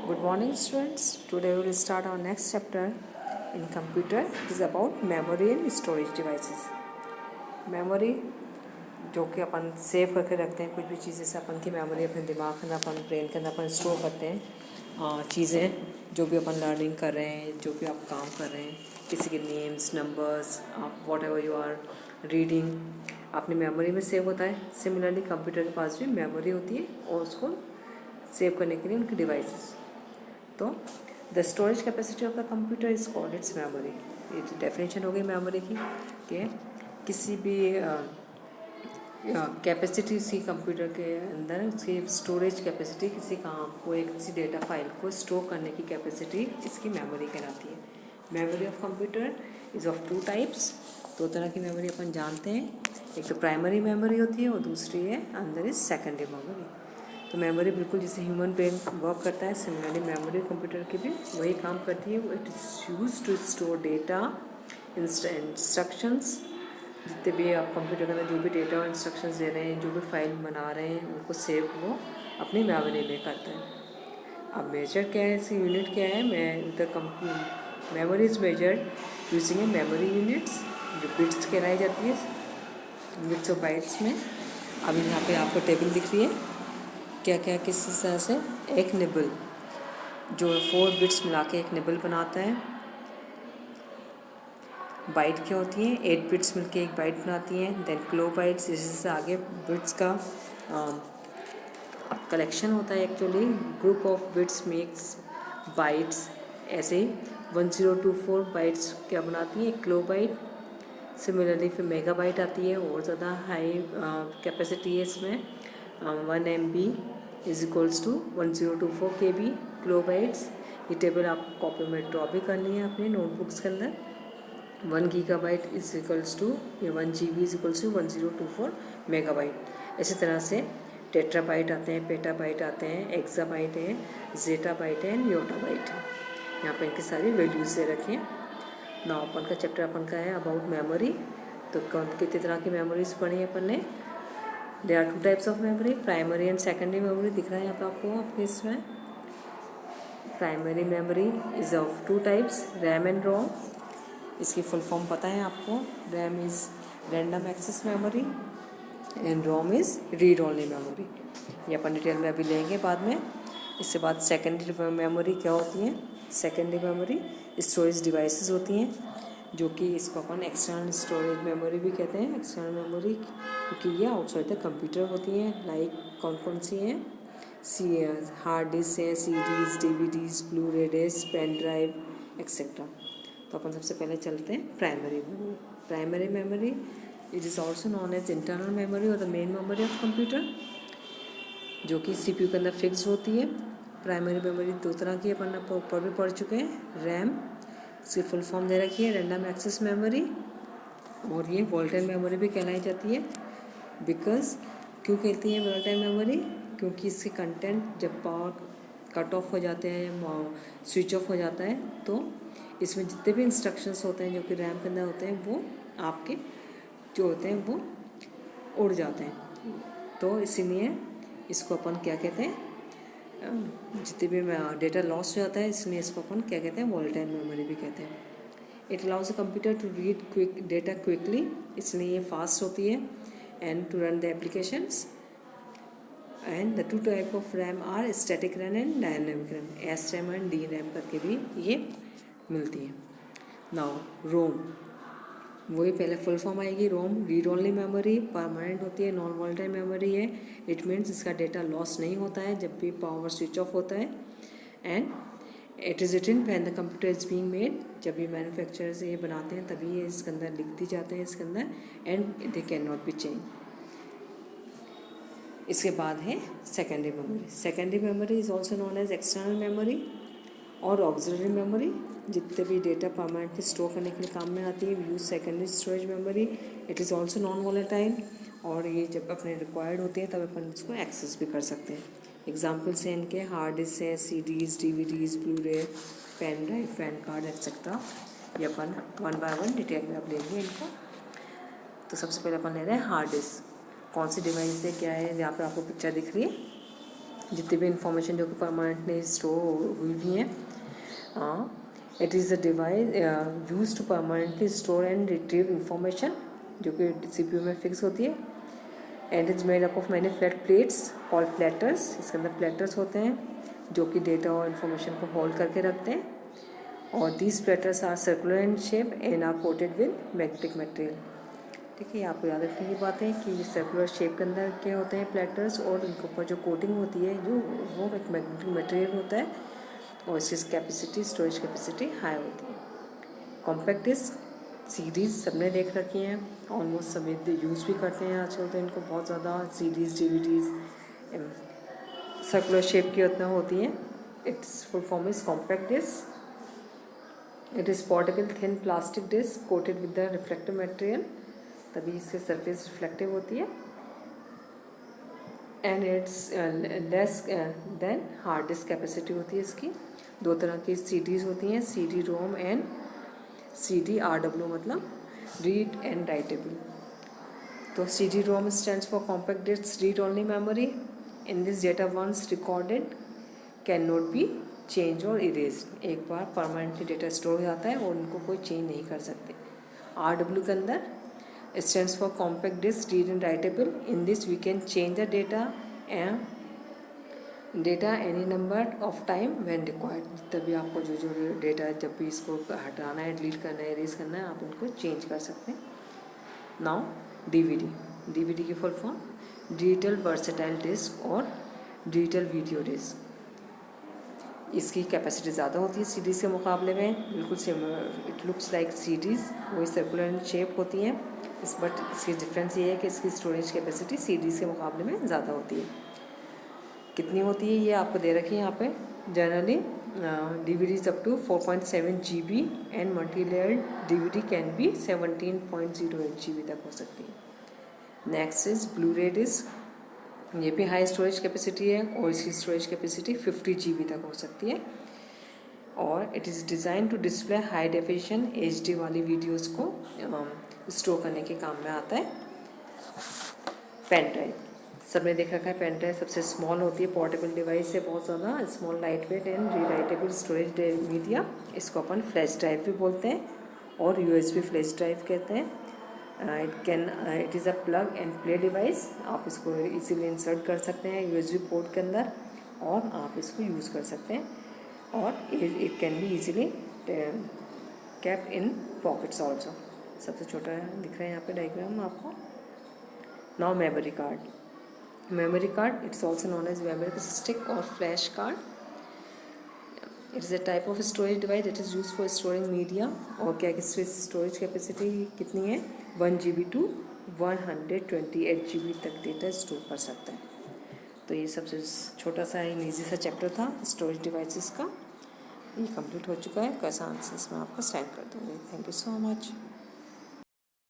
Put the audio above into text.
Good morning, students. Today we will start our next chapter in computer. It is about memory and storage devices. Memory जो कि अपन save करके रखते हैं, कुछ भी चीज़ें से अपन की मेमोरी अपने दिमाग के अंदर, अपन ब्रेन के अंदर अपन स्टोर करते हैं चीज़ें जो भी अपन लर्निंग कर रहे हैं, जो भी आप काम कर रहे हैं, किसी के नेम्स, नंबर्स, आप whatever you are reading अपनी मेमोरी में सेव होता है. सिमिलरली कंप्यूटर के पास भी मेमोरी होती है और उसको सेव करने के लिए उनकी डिवाइसेस. तो the storage capacity of the computer is called its memory. ये डेफिनेशन हो गई मेमोरी की कि किसी भी कैपेसिटी सी कंप्यूटर के अंदर उसकी स्टोरेज कैपेसिटी, किसी काम को एक किसी डेटा फाइल को स्टोर करने की कैपेसिटी इसकी मेमोरी कहलाती है. Memory of computer is of two types. दो तरह की मेमोरी अपन जानते हैं. एक तो प्राइमरी मेमोरी होती है और दूसरी है अंदर इज सेकेंडरी मेमोरी. तो मेमोरी बिल्कुल जैसे ह्यूमन ब्रेन वर्क करता है, सिमिलरली मेमोरी कंप्यूटर की भी वही काम करती है. It is use to store data, instructions, जितने भी आप कंप्यूटर के अंदर जो भी डेटा और इंस्ट्रक्शंस दे रहे हैं, जो भी फाइल बना रहे हैं, उनको सेव वो अपनी मेमोरी में करता है. अब मेजर क्या है, इसकी यूनिट क्या है? Memory is measured using a memory units जो बिट्स कहलाई जाती है, बिट्स और बाइट्स में. अब यहाँ पे आपको टेबल दिख रही है, क्या क्या किस तरह से एक निबल जो 4 बिट्स मिला के एक निबल बनाता है. बाइट क्या होती हैं? 8 बिट्स मिलके एक बाइट बनाती हैं. देन किलो बाइट्स, जिससे आगे बिट्स का कलेक्शन होता है. Actually group of bits makes bytes. ऐसे ही 1024 बाइट्स क्या बनाती हैं? एक किलो बाइट. सिमिलरली फिर मेगा बाइट आती है, और ज़्यादा हाई कैपेसिटी है इसमें. 1 MB is equals to 1024 KB kilo bytes. ये टेबल आप कॉपी में ड्रॉ भी करनी है अपने नोटबुक्स के अंदर. 1 GB is equals to 1 GB is equals to 1024 megabyte. इसी तरह से टेट्राबाइट आते हैं, पेटाबाइट आते हैं, एक्साबाइट है, जेटाबाइट है एंड योटाबाइट है. यहाँ पर इनकी सारी वैल्यूज़ दे रखी हैं. ना अपन का चैप्टर अपन का है अबाउट मेमोरी. तो कितनी तरह की मेमोरीज पढ़ी है अपन ने? There are 2 types of memory, primary and secondary memory. दिख रहा है यहाँ पे आपको अपने इसमें. Primary memory is of 2 types, RAM and ROM. इसकी फुल फॉर्म पता है आपको? RAM is random access memory and ROM is read only memory. ये अपन डिटेल में अभी लेंगे बाद में. इसके बाद सेकेंडरी मेमोरी क्या होती है? सेकेंडरी मेमोरी स्टोरेज डिवाइसेस होती हैं, जो कि इसको अपन एक्सटर्नल स्टोरेज मेमोरी भी कहते हैं. एक्सटर्नल मेमोरी क्योंकि ये आउटसाइड द कंप्यूटर होती हैं. लाइक कौन कौन सी हैं? हार्ड डिस्क है, CDs, DVDs, blu ray disk, pen drive etcetera. तो अपन सबसे पहले चलते हैं primary memory. Primary memory it is also known as internal memory और the main memory of computer, जो कि CPU के अंदर फिक्स होती है. प्राइमरी मेमोरी 2 तरह की अपन ऊपर भी पढ़ चुके हैं. रैम, इसकी फुल फॉर्म दे रखी है रैंडम एक्सेस मेमोरी, और ये वोलेटाइल मेमोरी भी कहलाई जाती है. बिकॉज क्यों कहती है वोलेटाइल मेमोरी? क्योंकि इसके कंटेंट जब पावर कट ऑफ हो जाते हैं, स्विच ऑफ हो जाता है, तो इसमें जितने भी इंस्ट्रक्शंस होते हैं जो कि रैम के अंदर होते हैं, वो आपके जो होते हैं वो उड़ जाते हैं. तो इसीलिए इसको अपन क्या कहते हैं? जितने भी डेटा लॉस हो जाता है, इसलिए इसको अपन क्या कहते हैं? वोलेटाइल मेमोरी भी कहते हैं. It allows the computer to read data quickly, इसलिए ये फास्ट होती है. And to run the applications. And the 2 type of RAM are static RAM and dynamic RAM. SRAM and DRAM करके भी ये मिलती है. नाउ रोम, वही पहले फुल फॉर्म आएगी. रोम रीड ओनली मेमोरी, परमानेंट होती है, नॉन वोलेटाइल मेमोरी है. इट मीन्स इसका डेटा लॉस नहीं होता है जब भी पावर स्विच ऑफ होता है. And it is written when the computer is being made. जब भी मैन्युफैक्चरर्स ये बनाते हैं तभी ये इसके अंदर लिख दी जाते हैं इसके अंदर. And they can not be change. इसके बाद है secondary memory. Secondary memory is also known as external memory और ऑक्सिलरी मेमोरी. जितने भी डेटा परमानेंटली स्टोर करने के लिए काम में आती है, use secondary storage memory. It is also non volatile, और ये जब अपने रिक्वायर्ड होती है तब अपन इसको एक्सेस भी कर सकते हैं. एग्जाम्पल्स हैं इनके, हार्ड डिस्क है, CDs, DVDs, blu ray, pen drive, pan card etcetera. ये अपन 1 by 1 डिटेल में अब लेंगे इनको. तो सबसे पहले अपन ले रहे हैं हार्ड डिस्क. कौन सी डिवाइस है, क्या है? यहाँ पर आपको पिक्चर दिख रही है. जितनी भी इंफॉर्मेशन जो कि परमानेंटली स्टोर हुई हुई हैं। It is a device use to permanently store and retrieve information जो कि CPU में फिक्स होती है। And is made up of many flat plates called platters. इसके अंदर प्लेटर्स होते हैं जो कि डेटा और इन्फॉर्मेशन को होल्ड करके रखते हैं। और these platters are circular in shape and are coated with magnetic material. ठीक है, आपको याद रखने की बात है कि सर्कुलर शेप के अंदर क्या होते हैं प्लेटर्स, और इनके ऊपर जो कोटिंग होती है जो वो एक मैग्नेटिक मटेरियल होता है, और इसकी कैपेसिटी स्टोरेज कैपेसिटी हाई होती है। कॉम्पैक्ट डिस्क सीडीज़ सबने देख रखी हैं, ऑलमोस्ट सभी यूज़ भी करते हैं आजकल तो इनको बहुत ज़्यादा। सीडीज़ DVDs सर्कुलर शेप की उतना होती हैं। Its full form is compact disc. It is portable thin plastic disc coated with the reflective material, तभी इसकी सरफेस रिफ्लेक्टिव होती है। And it's less than hard disk capacity होती है इसकी। दो तरह की CDs होती हैं, CD-ROM एंड CD-RW, मतलब रीड एंड राइटेबल। तो CD-ROM stands for compact disc read only memory. In this data once recorded can not be change और इरेज। एक बार परमानेंटली डेटा स्टोर हो जाता है और उनको कोई चेंज नहीं कर सकते। RW के अंदर stands for compact disc read and writable. In this we can change the data any number of time when required. तभी आपको जो डेटा जब भी इसको हटाना है, डिलीट करना है, इरेज करना है, आप उनको चेंज कर सकते हैं। नाउ DVD की full form digital versatile disc और डिजिटल वीडियो डिस्क। इसकी कैपेसिटी ज़्यादा होती है CDs के मुकाबले में, बिल्कुल same. It looks like CDs, वही सर्कुलर इन शेप होती हैं। बट इसकी डिफरेंस ये है कि इसकी स्टोरेज कैपेसिटी CDs के मुकाबले में ज़्यादा होती है। कितनी होती है ये आपको दे रखी है यहाँ पे। Generally DVDs up to 4.7 GB and multi layered DVD can be 17.08 GB तक हो सकती है। Next is blu ray disc. ये भी हाई स्टोरेज कैपेसिटी है और इसकी स्टोरेज कैपेसिटी 50 GB तक हो सकती है। और it is design to display high definition HD वाली वीडियोस को स्टोर करने के काम में आता है। पेन ड्राइव सबने देख रखा है। पेन ड्राइव सबसे स्मॉल होती है, पोर्टेबल डिवाइस है, बहुत ज़्यादा small, light weight and rewritable storage media. इसको अपन फ्लैश ड्राइव भी बोलते हैं और USB फ्लैश ड्राइव कहते हैं। It is a plug and play device. आप इसको इजीली इंसर्ट कर सकते हैं USB पोर्ट के अंदर और आप इसको यूज़ कर सकते हैं। और it can be easily cap in pockets also. सबसे छोटा दिख रहा है यहाँ पे डायग्राम आपको। Now memory card it's also known as memory stick और flash card. It is a type of storage device. It is use for storing media. और क्या स्टोरेज कैपेसिटी कितनी है? 1 GB टू 128 GB तक डेटा स्टोर कर सकता है। तो ये सबसे छोटा सा ईजी सा चैप्टर था स्टोरेज डिवाइसेस का। ये कंप्लीट हो चुका है। कैसा आंसर्स मैं आपको सेंड कर दूँगी। Thank you so much.